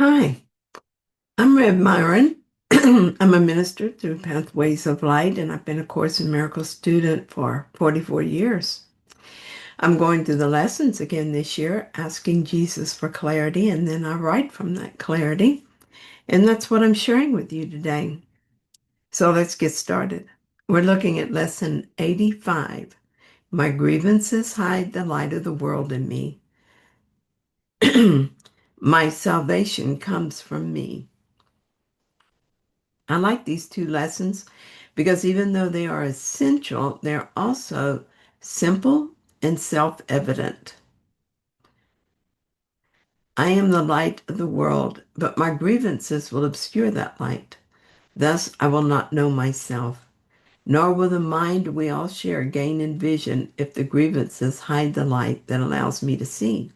Hi, I'm Rev Myron. I'm a minister through Pathways of Light, and I've been a Course in Miracles student for 44 years. I'm going through the lessons again this year, asking Jesus for clarity, and then I write from that clarity. And that's what I'm sharing with you today. So let's get started. We're looking at lesson 85. My grievances hide the light of the world in me. My salvation comes from me. I like these two lessons because even though they are essential, they're also simple and self-evident. I am the light of the world, but my grievances will obscure that light. Thus, I will not know myself, nor will the mind we all share gain in vision if the grievances hide the light that allows me to see.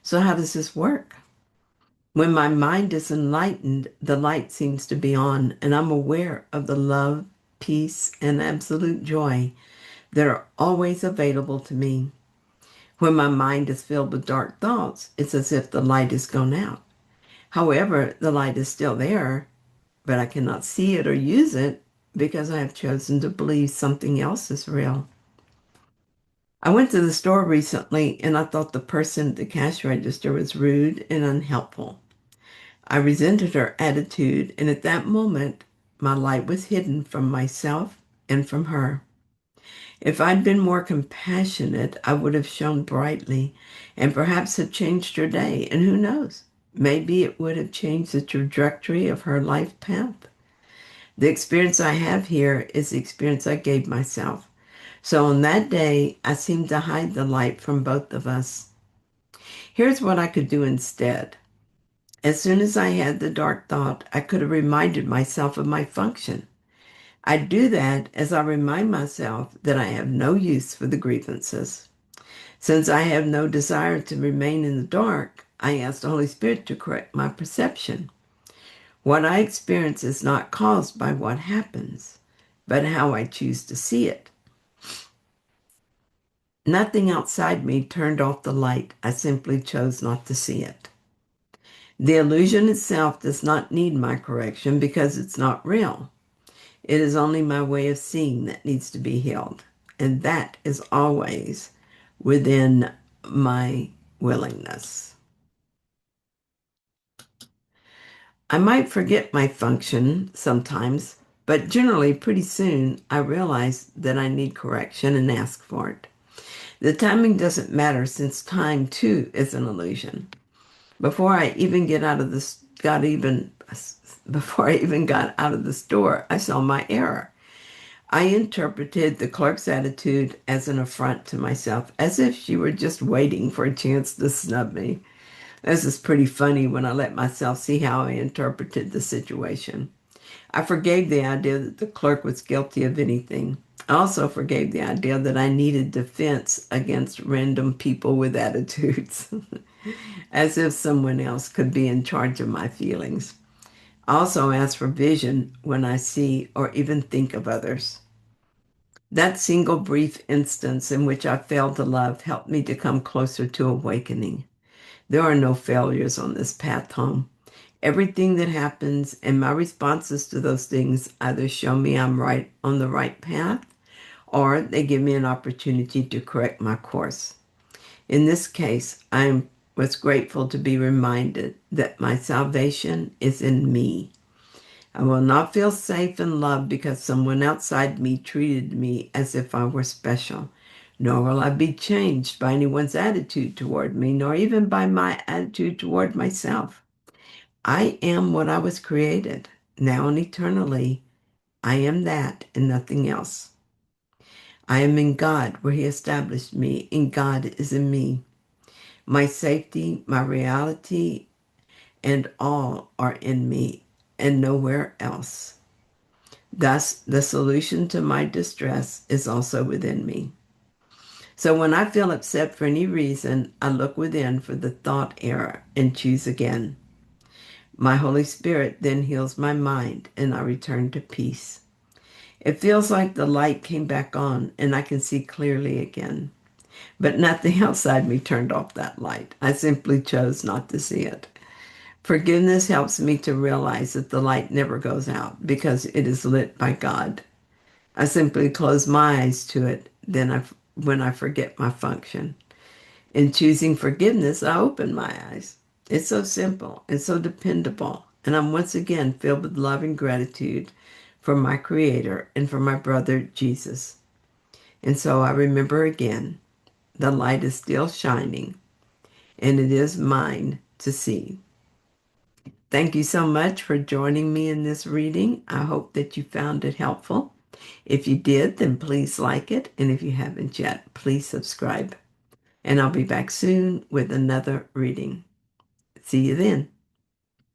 So how does this work? When my mind is enlightened, the light seems to be on, and I'm aware of the love, peace, and absolute joy that are always available to me. When my mind is filled with dark thoughts, it's as if the light has gone out. However, the light is still there, but I cannot see it or use it because I have chosen to believe something else is real. I went to the store recently and I thought the person at the cash register was rude and unhelpful. I resented her attitude, and at that moment, my light was hidden from myself and from her. If I'd been more compassionate, I would have shone brightly and perhaps have changed her day. And who knows? Maybe it would have changed the trajectory of her life path. The experience I have here is the experience I gave myself. So on that day, I seemed to hide the light from both of us. Here's what I could do instead. As soon as I had the dark thought, I could have reminded myself of my function. I do that as I remind myself that I have no use for the grievances. Since I have no desire to remain in the dark, I ask the Holy Spirit to correct my perception. What I experience is not caused by what happens, but how I choose to see it. Nothing outside me turned off the light. I simply chose not to see it. The illusion itself does not need my correction because it's not real. It is only my way of seeing that needs to be healed. And that is always within my willingness. I might forget my function sometimes, but generally pretty soon I realize that I need correction and ask for it. The timing doesn't matter since time too is an illusion. Before I even get out of this got even before I even got out of the store, I saw my error. I interpreted the clerk's attitude as an affront to myself, as if she were just waiting for a chance to snub me. This is pretty funny when I let myself see how I interpreted the situation. I forgave the idea that the clerk was guilty of anything. I also forgave the idea that I needed defense against random people with attitudes, as if someone else could be in charge of my feelings. I also ask for vision when I see or even think of others. That single brief instance in which I failed to love helped me to come closer to awakening. There are no failures on this path home. Everything that happens and my responses to those things either show me I'm right on the right path or they give me an opportunity to correct my course. In this case, I was grateful to be reminded that my salvation is in me. I will not feel safe and loved because someone outside me treated me as if I were special. Nor will I be changed by anyone's attitude toward me, nor even by my attitude toward myself. I am what I was created, now and eternally. I am that and nothing else. I am in God, where He established me, and God is in me. My safety, my reality, and all are in me, and nowhere else. Thus, the solution to my distress is also within me. So when I feel upset for any reason, I look within for the thought error and choose again. My Holy Spirit then heals my mind and I return to peace. It feels like the light came back on and I can see clearly again. But nothing outside me turned off that light. I simply chose not to see it. Forgiveness helps me to realize that the light never goes out because it is lit by God. I simply close my eyes to it when I forget my function. In choosing forgiveness, I open my eyes. It's so simple and so dependable. And I'm once again filled with love and gratitude for my Creator and for my brother Jesus. And so I remember again, the light is still shining and it is mine to see. Thank you so much for joining me in this reading. I hope that you found it helpful. If you did, then please like it. And if you haven't yet, please subscribe. And I'll be back soon with another reading. See you then.